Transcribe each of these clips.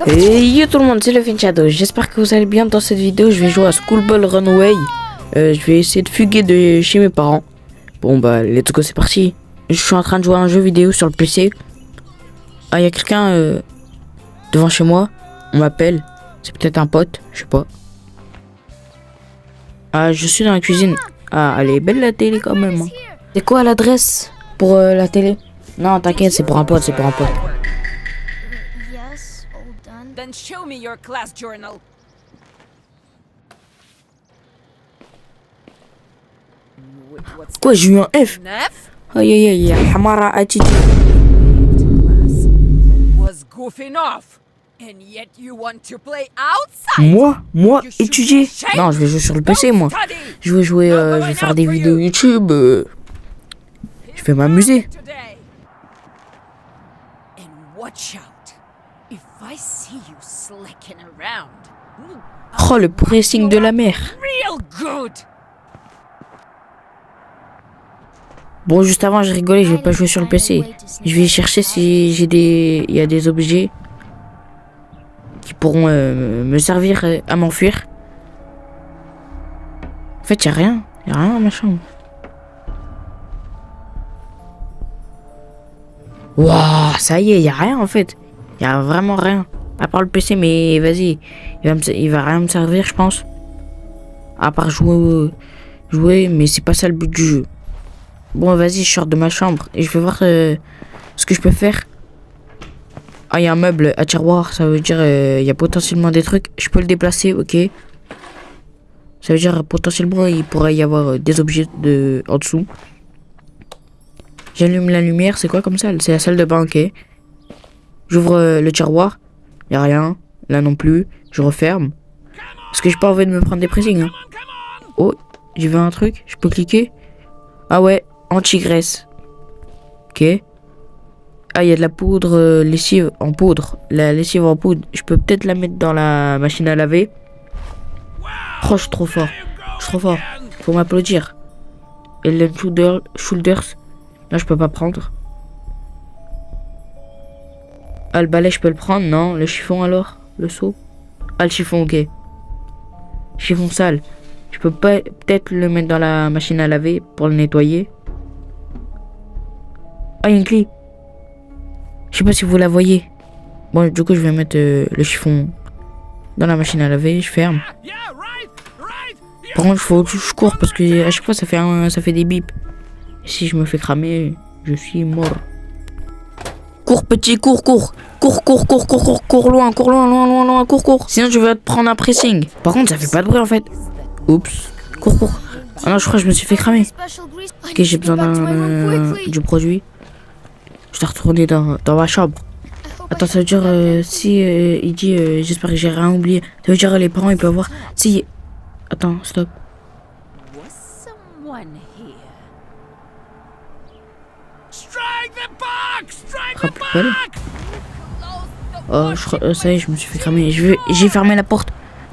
Hey yo tout le monde, c'est le Finchado. J'espère que vous allez bien. Dans cette vidéo, je vais jouer à Schoolball Runaway. Je vais essayer de fuguer de chez mes parents. Bon bah, let's go, c'est parti. Je suis en train de jouer à un jeu vidéo sur le PC. Ah, il y a quelqu'un devant chez moi. On m'appelle. C'est peut-être un pote, je sais pas. Ah, je suis dans la cuisine. Ah, elle est belle la télé quand même. Hein. C'est quoi l'adresse pour la télé? Non, t'inquiète, c'est pour un pote, c'est pour un pote. Yes, all done. Then show me your class journal. What's Quoi, j'ai eu un F? Nef? Aïe aïe aïe, Hamara attitude. Class was goofing off. And yet you want to play outside? Moi, étudier? Non, je vais jouer sur le PC, moi. Je vais jouer, je vais faire des vidéos YouTube. Je vais m'amuser. Today. And watch out. If I see you slacking around. Oh, le pressing de la mer. Real good. Bon, juste avant, je rigolais, je vais pas jouer sur le PC. Je vais chercher si j'ai il y a des objets qui pourront me servir à m'enfuir. En fait, y a rien dans ma chambre. Waouh, ça y est, y a rien en fait. Y a vraiment rien. À part le PC, mais vas-y, il va rien me servir, je pense. À part jouer, mais c'est pas ça le but du jeu. Bon, vas-y, je sors de ma chambre et je vais voir ce que je peux faire. Ah, il y a un meuble à tiroir, ça veut dire il y a potentiellement des trucs. Je peux le déplacer, ok. Ça veut dire potentiellement il pourrait y avoir des objets en dessous. J'allume la lumière, c'est quoi comme ça? C'est la salle de bain, ok. J'ouvre le tiroir, il y a rien. Là non plus, je referme. Parce que j'ai pas envie de me prendre des pressings. Hein. Oh, j'ai vu un truc, je peux cliquer. Ah ouais, anti-graisse. Ok. Ah, il y a de la poudre lessive en poudre. La lessive en poudre, je peux peut-être la mettre dans la machine à laver. Oh, je suis trop fort. Je suis trop fort. Faut m'applaudir. Et le shoulders. Là, je peux pas prendre. Ah, le balai, je peux le prendre. Non, le chiffon alors. Le seau. Ah, le chiffon, ok. Chiffon sale. Je peux pas peut-être le mettre dans la machine à laver pour le nettoyer. Ah, il y a une clé. Je sais pas si vous la voyez. Bon, du coup, je vais mettre le chiffon dans la machine à laver. Je ferme. Par contre, je cours parce que à chaque fois, ça fait des bips. Et si je me fais cramer, je suis mort. Cours, petit, cours. Cours loin, cours. Sinon, je vais te prendre un pressing. Par contre, ça fait pas de bruit en fait. Oups. Cours. Ah non, je crois que je me suis fait cramer. Ok, j'ai besoin du produit. Je dois retourner dans ma chambre. Attends, ça veut dire si il dit j'espère que j'ai rien oublié. Ça veut dire les parents ils peuvent voir. Si. Attends, stop. Was someone here? Strike the box! Strike the Rappelle. box! Oh, ça y est, je me suis fait cramer. J'ai fermé la porte.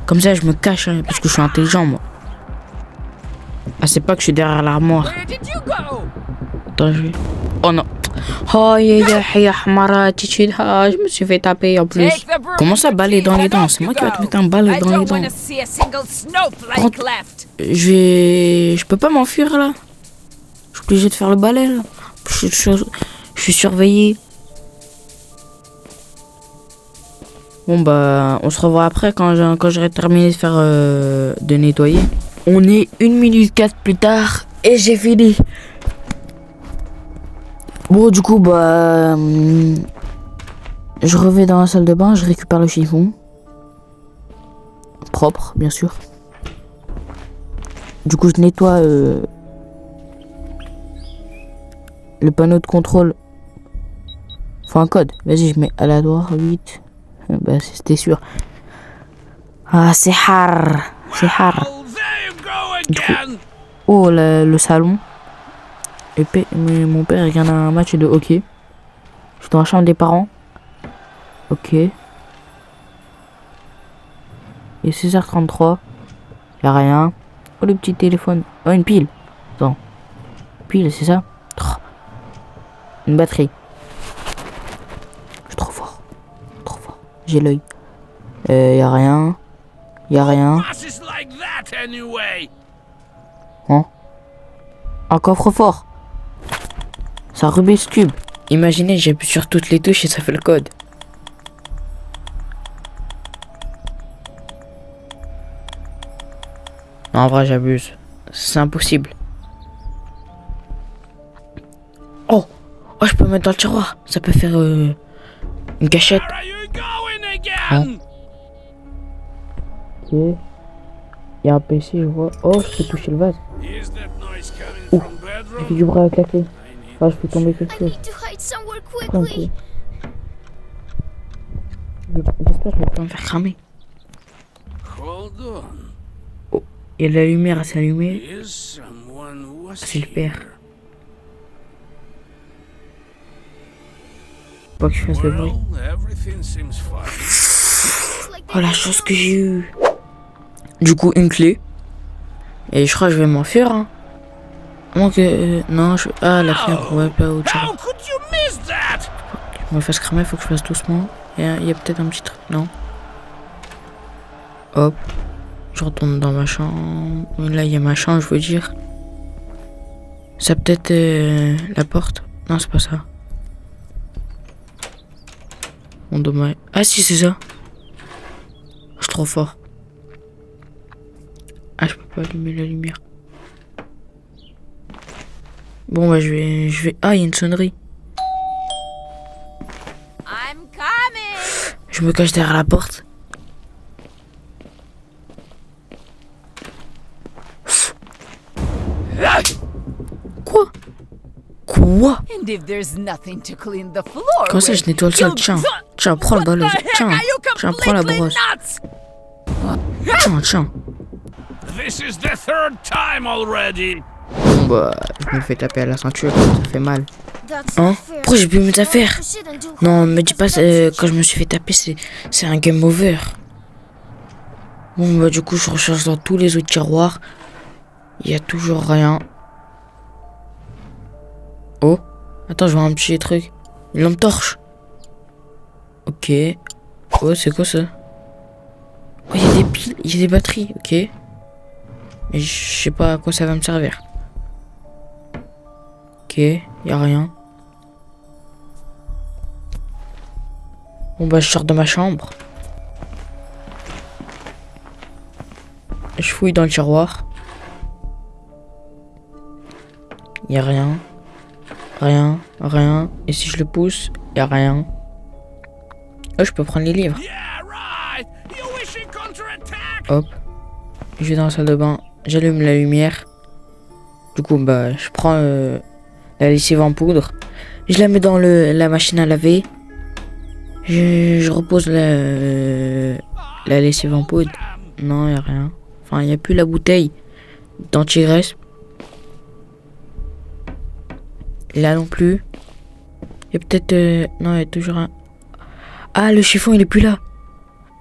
Comme ça, je me cache hein, parce que je suis intelligent moi. Ah, c'est pas que je suis derrière l'armoire. Where did you go? Attends, je vais. Oh non. Oh, attitude. Ah, je me suis fait taper en plus. Take the broom. Comment ça, balai dans les dents? C'est moi qui vais te mettre un balai I dans les don't dents. want to see a single snowflake left. Je peux pas m'enfuir là. Je suis obligé de faire le balai là. Je suis surveillé. Bon bah, on se revoit après quand j'aurai terminé de faire de nettoyer. On est 1 minute 4 plus tard et j'ai fini. Bon du coup bah, je reviens dans la salle de bain, je récupère le chiffon. Propre bien sûr. Du coup je nettoie le panneau de contrôle. Faut un code. Vas-y, je mets aléatoire 8. Bah c'était sûr. Ah c'est hard. C'est hard. Oh, there you go Du coup, again. oh le salon. Et mon père regarde un match de hockey. Je suis dans la chambre des parents. Ok. Et 16h33. Y'a rien. Oh le petit téléphone. Oh une pile. Attends. Pile c'est ça. Oh. Une batterie. Je suis trop fort. J'ai l'œil. Y a rien. Y a rien. What is like that anyway? Hein? Un coffre-fort. C'est un Rubik's Cube. Imaginez, j'appuie sur toutes les touches et ça fait le code. Non, en vrai, j'abuse. C'est impossible. Oh! Oh, je peux mettre dans le tiroir. Ça peut faire une cachette. Where are you going again? Ok. Il y a un PC, je vois. Oh, je peux toucher le vase. Is that noise coming Oh. from J'ai fait bedroom? du bruit avec la clé. I need Ah, je fais tomber quelque I chose. need to hide somewhere Ok. quickly. J'espère que je vais pas me faire cramer. Hold on. Il y a de la lumière à s'allumer. Is someone was C'est le père. here? Faut pas que je fasse le bruit. Well, everything seems fine. It's like Oh, la chance que j'ai eue. Du coup, une clé. Et je crois que je vais m'enfuir. Hein. À moins que. Non, je. Ah, la clé, on pourrait pas au tiroir. How could you miss that? Je me fasse cramer, faut que je fasse doucement. Et il y a peut-être un petit truc. Non. Hop. Je retourne dans ma chambre. Là, il y a ma chambre, je veux dire. Ça peut-être la porte. Non, c'est pas ça. Bon, dommage. Ah, si, c'est ça. Je suis trop fort. Ah, je peux pas allumer la lumière. Bon, bah, je vais. Ah, il y a une sonnerie. I'm coming! Je me cache derrière la porte. Quoi? Quoi? And if there's nothing to clean the floor Comment ça, je nettoie le sol? Tiens, tiens, prends le balai. Tiens, tiens, prends la brosse. Tiens, tiens. This is the third time already. Bon, bah, je me fais taper à la ceinture, ça fait mal. that's Hein? not fair. Pourquoi j'ai plus mes affaires? You shouldn't do Non, me dis pas, quand je me suis fait taper, c'est un game over. Bon, bah, du coup, je recherche dans tous les autres tiroirs. Il y a toujours rien. Oh, attends, je vois un petit truc. Une lampe torche. Ok. Oh, c'est quoi ça? Oh, il y a des piles, il y a des batteries, ok. Mais je sais pas à quoi ça va me servir. Ok, y a rien. Bon bah je sors de ma chambre. Je fouille dans le tiroir. Y a rien. Rien, rien. Et si je le pousse, y a rien. Oh, je peux prendre les livres. Yeah, right. You wishing counter-attack? Hop. Je vais dans la salle de bain. J'allume la lumière. Du coup, bah, je prends la lessive en poudre. Je la mets dans la machine à laver. Je repose la lessive en poudre. Non, y a rien. Enfin, y a plus la bouteille d'antigraisse. Là non plus. Y a peut-être... non, y a toujours un... Ah, le chiffon, il est plus là.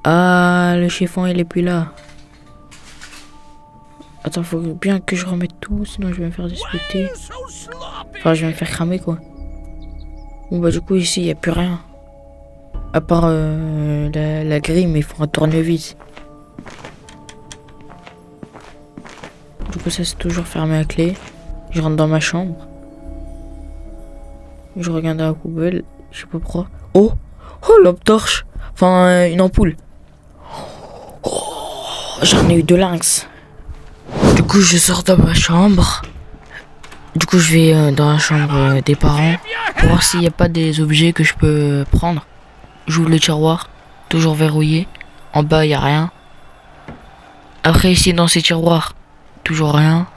Ah, le chiffon, il est plus là. Attends, faut bien que je remette tout, sinon je vais me faire disputer. You're so sloppy. Enfin, je vais me faire cramer, quoi. Bon, bah, du coup, ici, y a plus rien. À part la grille, mais il faut un tournevis. Du coup, ça, c'est toujours fermé à clé. Je rentre dans ma chambre. Je regarde dans la poubelle. Je sais pas pourquoi. Oh! Oh, lampe torche! Enfin, une ampoule. Oh, j'en ai eu de lynx. Du coup, je sors de ma chambre. Du coup, je vais dans la chambre des parents pour voir s'il n'y a pas des objets que je peux prendre. J'ouvre le tiroir, toujours verrouillé. En bas, il n'y a rien. Après, ici, dans ces tiroirs, toujours rien.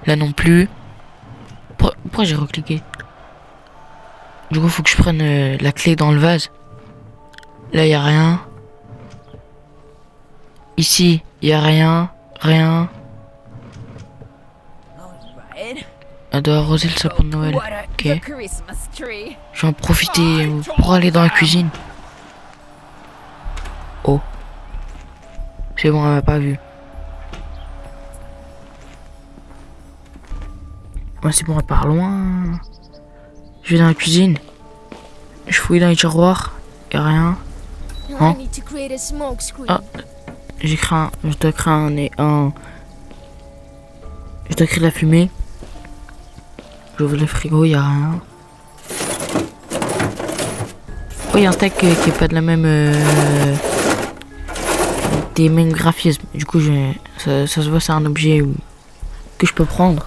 Là non plus. Pourquoi j'ai recliqué? Du coup, faut que je prenne la clé dans le vase. Là, il n'y a rien. Ici, il n'y a rien. Rien. Alright. Elle doit arroser le sapin de Noël. What a Ok. the Christmas tree. Je vais en profiter pour aller dans la cuisine. Oh. C'est bon, elle m'a pas vu. Ouais, c'est bon, elle part loin. Je vais dans la cuisine. Je fouille dans les tiroirs. Y'a rien. Huh? I need to create a smoke screen. Ah. Je dois créer je dois créer de la fumée. J'ouvre le frigo, y a rien. Oh, y a un steak qui est pas de la même... des mêmes graphismes. Du coup, ça se voit, c'est un objet que je peux prendre.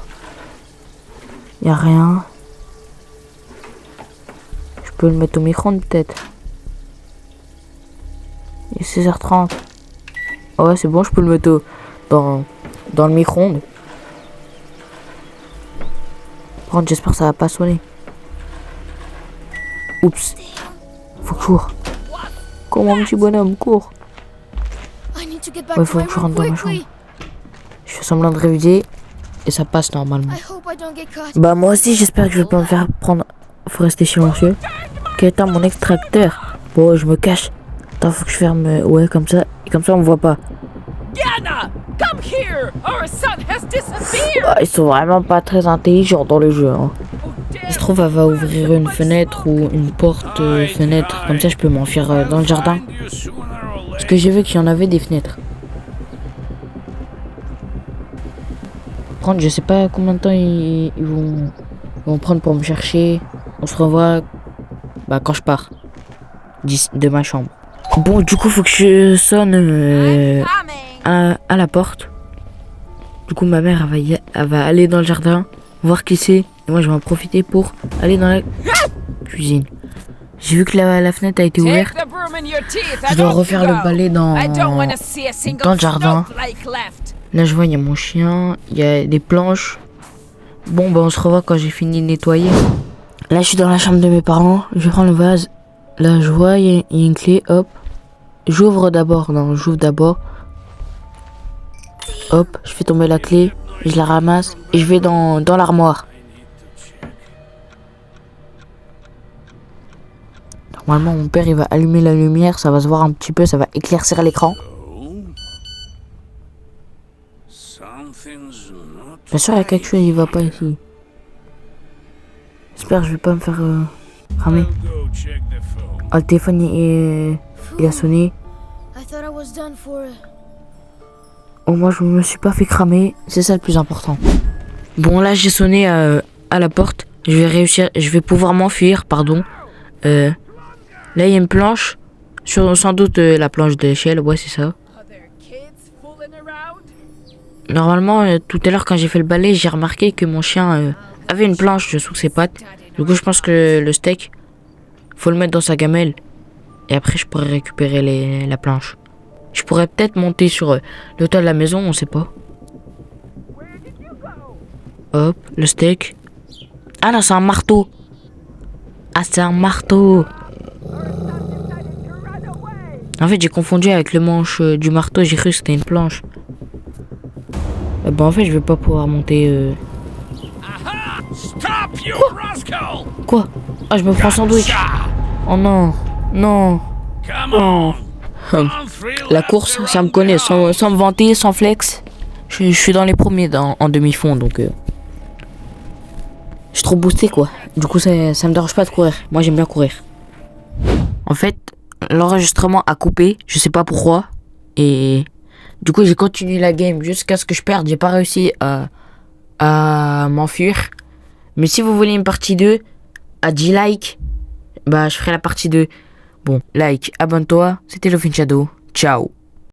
Y a rien. Je peux le mettre au micro-ondes peut-être. Il est 16h30. Oh ouais, c'est bon, je peux le mettre dans le micro-ondes. Par contre, j'espère que ça va pas sonner. Oups. Faut que je cours. Comment, mon petit bonhomme, cours. I need to get back Ouais, to faut my que je room rentre dans ma quickly. chambre. Je fais semblant de réviser et ça passe normalement. I hope I don't get caught. Bah moi aussi j'espère que je vais pas me faire prendre. Faut rester silencieux. Quel est mon extracteur? Bon, je me cache. Attends, faut que je ferme. Ouais, comme ça. Et comme ça on me voit pas. Diana, come here! Our son has disappeared! Ah, ils sont vraiment pas très intelligents dans le jeu. Hein. Oh, Il damn. se trouve, elle va ouvrir une fenêtre ou une porte fenêtre. Comme ça je peux m'enfuir dans le jardin. Find you sooner or Parce later. que j'ai vu qu'il y en avait des fenêtres. Par contre, je sais pas combien de temps ils vont prendre pour me chercher. On se revoit quand je pars de ma chambre. Bon, du coup, faut que je sonne I'm coming! à la porte. Du coup, ma mère, elle va aller dans le jardin, voir qui c'est. Et moi, je vais en profiter pour aller dans la cuisine. J'ai vu que la fenêtre a été Take ouverte. the broom in your teeth Je and dois off refaire you le go. balai dans I don't want to see a single le jardin. snowflake left. Là, je vois, il y a mon chien, il y a des planches. Bon, on se revoit quand j'ai fini de nettoyer. Là, je suis dans la chambre de mes parents. Je prends le vase. Là, je vois, il y a une clé. Hop. J'ouvre d'abord. Non, j'ouvre d'abord. Hop, je fais tomber la clé. Je la ramasse et je vais dans l'armoire. Normalement, mon père, il va allumer la lumière. Ça va se voir un petit peu. Ça va éclaircir l'écran. Something's not Bien sûr, il y a quelque chose, il va pas ici. J'espère que je vais pas me faire ramer. I'll go check the phone. Ah, le téléphone, il a sonné. I thought I was done for. Au moins, je me suis pas fait cramer. C'est ça le plus important. Bon, là, j'ai sonné à la porte. Je vais réussir. Je vais pouvoir m'enfuir, pardon. Là, il y a une planche. Sans doute la planche d'échelle. Ouais, c'est ça. Other kids fooling around? Normalement, tout à l'heure, quand j'ai fait le balai, j'ai remarqué que mon chien avait une planche sous ses pattes. Du coup, je pense que le steak, faut le mettre dans sa gamelle. Et après, je pourrais récupérer la planche. Je pourrais peut-être monter sur le toit de la maison, on sait pas. Hop, le steak. Ah non, c'est un marteau. Ah, c'est un marteau. En fait, j'ai confondu avec le manche du marteau. J'ai cru que c'était une planche. En fait, je vais pas pouvoir monter. Aha! Stop, you rascal! Quoi? Ah, je me prends sandwich. Gotcha! Oh non, non. Come on! Hum. On three La laps course, ça me around connaît, the house. sans me vanter, sans flex. Je suis dans les premiers en demi-fond, donc je suis trop boosté quoi. Du coup, ça me dérange pas de courir. Moi, j'aime bien courir. En fait, l'enregistrement a coupé, je sais pas pourquoi. Et du coup, j'ai continué la game jusqu'à ce que je perde. J'ai pas réussi à m'enfuir. Mais si vous voulez une partie 2, à 10 likes, je ferai la partie 2. Bon, like, abonne-toi. C'était le Shadow. Ciao.